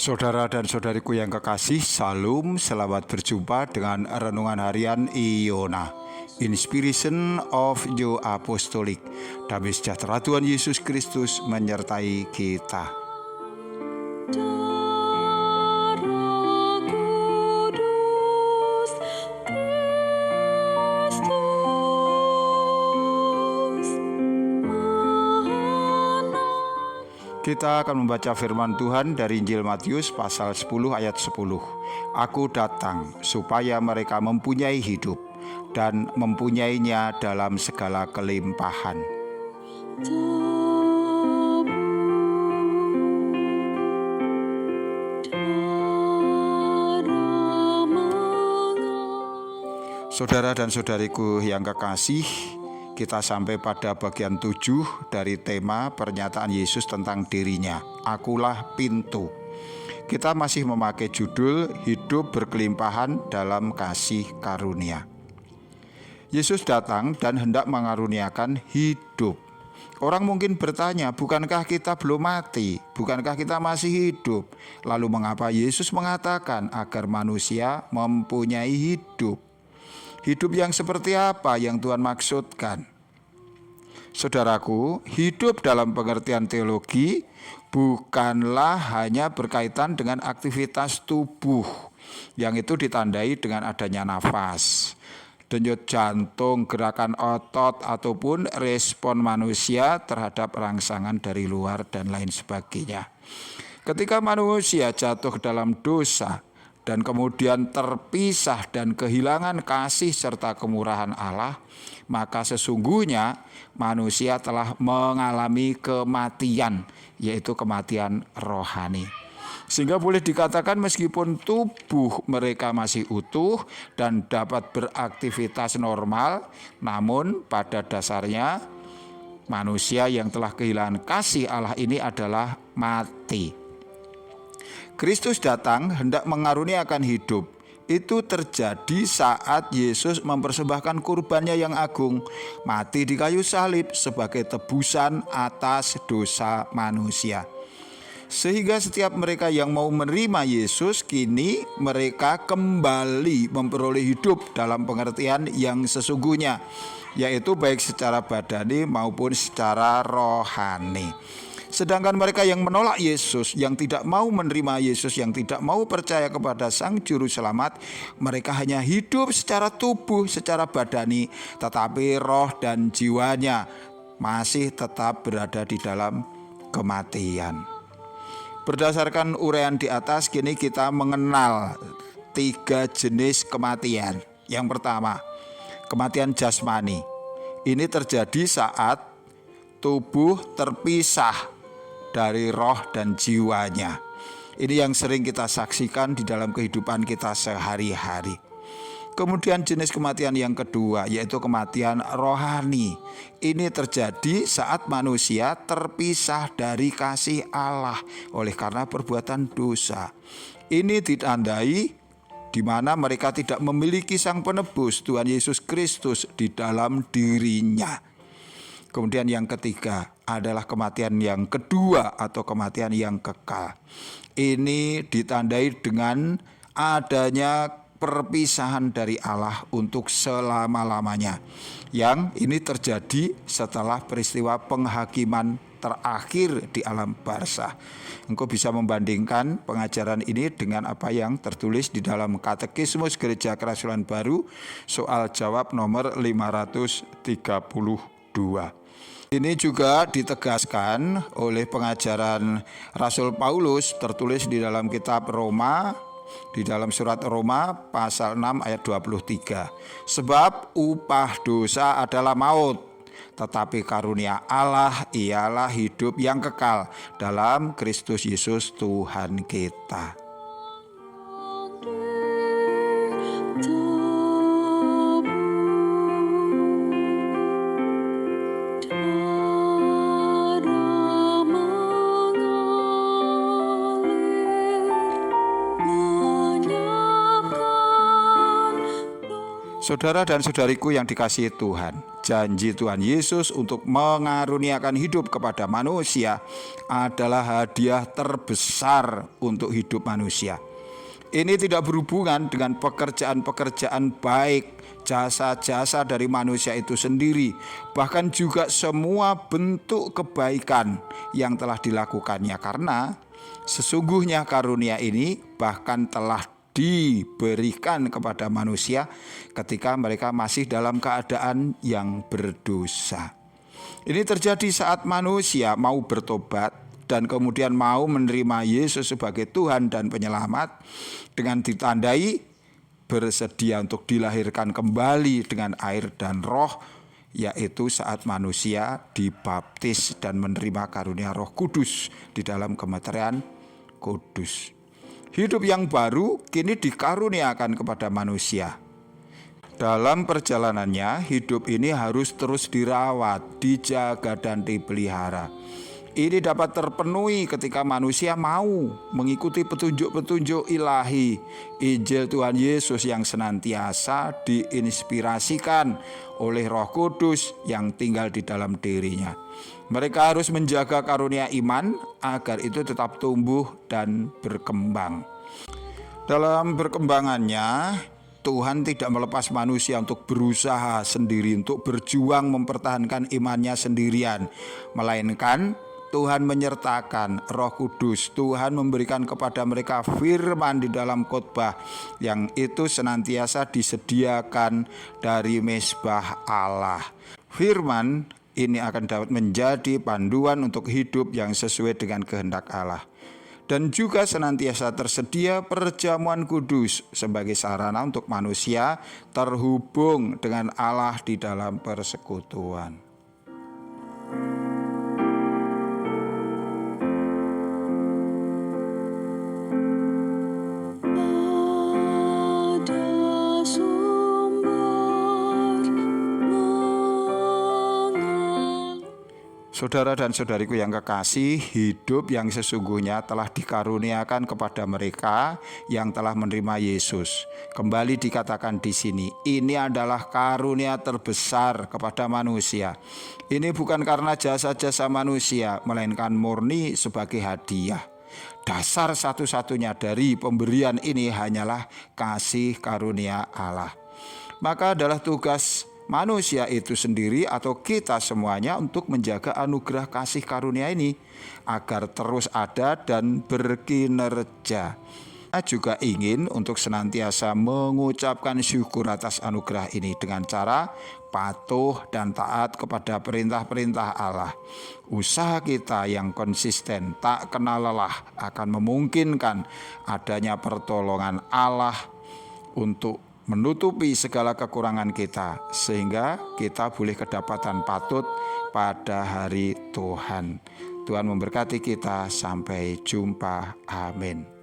Saudara dan saudariku yang kekasih, Salam, selamat berjumpa dengan Renungan Harian Iona. Inspiration of Your Apostolic. Damai sejahtera Tuhan Yesus Kristus menyertai kita. Kita akan membaca firman Tuhan dari Injil Matius pasal 10 ayat 10. Aku datang supaya mereka mempunyai hidup dan mempunyainya dalam segala kelimpahan. Saudara dan saudariku yang kekasih, kita sampai pada bagian 7 dari tema pernyataan Yesus tentang dirinya. Akulah pintu. Kita masih memakai judul Hidup Berkelimpahan dalam Kasih Karunia. Yesus datang dan hendak mengaruniakan hidup. Orang mungkin bertanya, bukankah kita belum mati? Bukankah kita masih hidup? Lalu mengapa Yesus mengatakan agar manusia mempunyai hidup? Hidup yang seperti apa yang Tuhan maksudkan? Saudaraku, hidup dalam pengertian teologi bukanlah hanya berkaitan dengan aktivitas tubuh yang itu ditandai dengan adanya nafas, denyut jantung, gerakan otot, ataupun respon manusia terhadap rangsangan dari luar dan lain sebagainya. Ketika manusia jatuh ke dalam dosa dan kemudian terpisah dan kehilangan kasih serta kemurahan Allah, maka sesungguhnya manusia telah mengalami kematian, yaitu kematian rohani. Sehingga boleh dikatakan meskipun tubuh mereka masih utuh dan dapat beraktivitas normal, namun pada dasarnya manusia yang telah kehilangan kasih Allah ini adalah mati. Kristus datang hendak mengaruniakan hidup. Itu terjadi saat Yesus mempersembahkan kurbannya yang agung, mati di kayu salib sebagai tebusan atas dosa manusia. Sehingga setiap mereka yang mau menerima Yesus, kini mereka kembali memperoleh hidup dalam pengertian yang sesungguhnya, yaitu baik secara badani maupun secara rohani. Sedangkan mereka yang menolak Yesus, yang tidak mau menerima Yesus, yang tidak mau percaya kepada Sang Juru Selamat, mereka hanya hidup secara tubuh, secara badani, tetapi roh dan jiwanya masih tetap berada di dalam kematian. Berdasarkan uraian di atas, kini kita mengenal 3 jenis kematian. Yang pertama, kematian jasmani. Ini terjadi saat tubuh terpisah dari roh dan jiwanya. Ini yang sering kita saksikan di dalam kehidupan kita sehari-hari. Kemudian jenis kematian yang kedua, yaitu kematian rohani. Ini terjadi saat manusia terpisah dari kasih Allah oleh karena perbuatan dosa. Ini ditandai di mana mereka tidak memiliki Sang Penebus Tuhan Yesus Kristus di dalam dirinya. Kemudian yang ketiga adalah kematian yang kedua atau kematian yang kekal. Ini ditandai dengan adanya perpisahan dari Allah untuk selama-lamanya. Yang ini terjadi setelah peristiwa penghakiman terakhir di alam barzah. Engkau bisa membandingkan pengajaran ini dengan apa yang tertulis di dalam Katekismus Gereja Kerasulan Baru soal jawab nomor 532. Ini juga ditegaskan oleh pengajaran Rasul Paulus tertulis di dalam kitab Roma, di dalam surat Roma pasal 6 ayat 23. Sebab upah dosa adalah maut, tetapi karunia Allah ialah hidup yang kekal dalam Kristus Yesus Tuhan kita. Saudara dan saudariku yang dikasihi Tuhan, janji Tuhan Yesus untuk mengaruniakan hidup kepada manusia adalah hadiah terbesar untuk hidup manusia. Ini tidak berhubungan dengan pekerjaan-pekerjaan baik, jasa-jasa dari manusia itu sendiri, bahkan juga semua bentuk kebaikan yang telah dilakukannya, karena sesungguhnya karunia ini bahkan telah diberikan kepada manusia ketika mereka masih dalam keadaan yang berdosa. Ini terjadi saat manusia mau bertobat dan kemudian mau menerima Yesus sebagai Tuhan dan Penyelamat, dengan ditandai bersedia untuk dilahirkan kembali dengan air dan roh, yaitu saat manusia dibaptis dan menerima karunia Roh Kudus di dalam kemeterian kudus. Hidup yang baru kini dikaruniakan kepada manusia. Dalam perjalanannya, hidup ini harus terus dirawat, dijaga, dan dipelihara. Ini dapat terpenuhi ketika manusia mau mengikuti petunjuk-petunjuk ilahi, Injil Tuhan Yesus yang senantiasa diinspirasikan oleh Roh Kudus yang tinggal di dalam dirinya. Mereka harus menjaga karunia iman agar itu tetap tumbuh dan berkembang. Dalam perkembangannya, Tuhan tidak melepas manusia untuk berusaha sendiri, untuk berjuang mempertahankan imannya sendirian, melainkan Tuhan menyertakan Roh Kudus. Tuhan memberikan kepada mereka firman di dalam khotbah yang itu senantiasa disediakan dari mezbah Allah. Firman ini akan dapat menjadi panduan untuk hidup yang sesuai dengan kehendak Allah. Dan juga senantiasa tersedia perjamuan kudus sebagai sarana untuk manusia terhubung dengan Allah di dalam persekutuan. Saudara dan saudariku yang kekasih, hidup yang sesungguhnya telah dikaruniakan kepada mereka yang telah menerima Yesus. Kembali dikatakan di sini, ini adalah karunia terbesar kepada manusia. Ini bukan karena jasa-jasa manusia, melainkan murni sebagai hadiah. Dasar satu-satunya dari pemberian ini hanyalah kasih karunia Allah. Maka adalah tugas manusia itu sendiri atau kita semuanya untuk menjaga anugerah kasih karunia ini agar terus ada dan berkinerja. Saya juga ingin untuk senantiasa mengucapkan syukur atas anugerah ini dengan cara patuh dan taat kepada perintah-perintah Allah. Usaha kita yang konsisten tak kenal lelah akan memungkinkan adanya pertolongan Allah untuk menutupi segala kekurangan kita, sehingga kita boleh kedapatan patut pada hari Tuhan. Tuhan memberkati kita, sampai jumpa. Amin.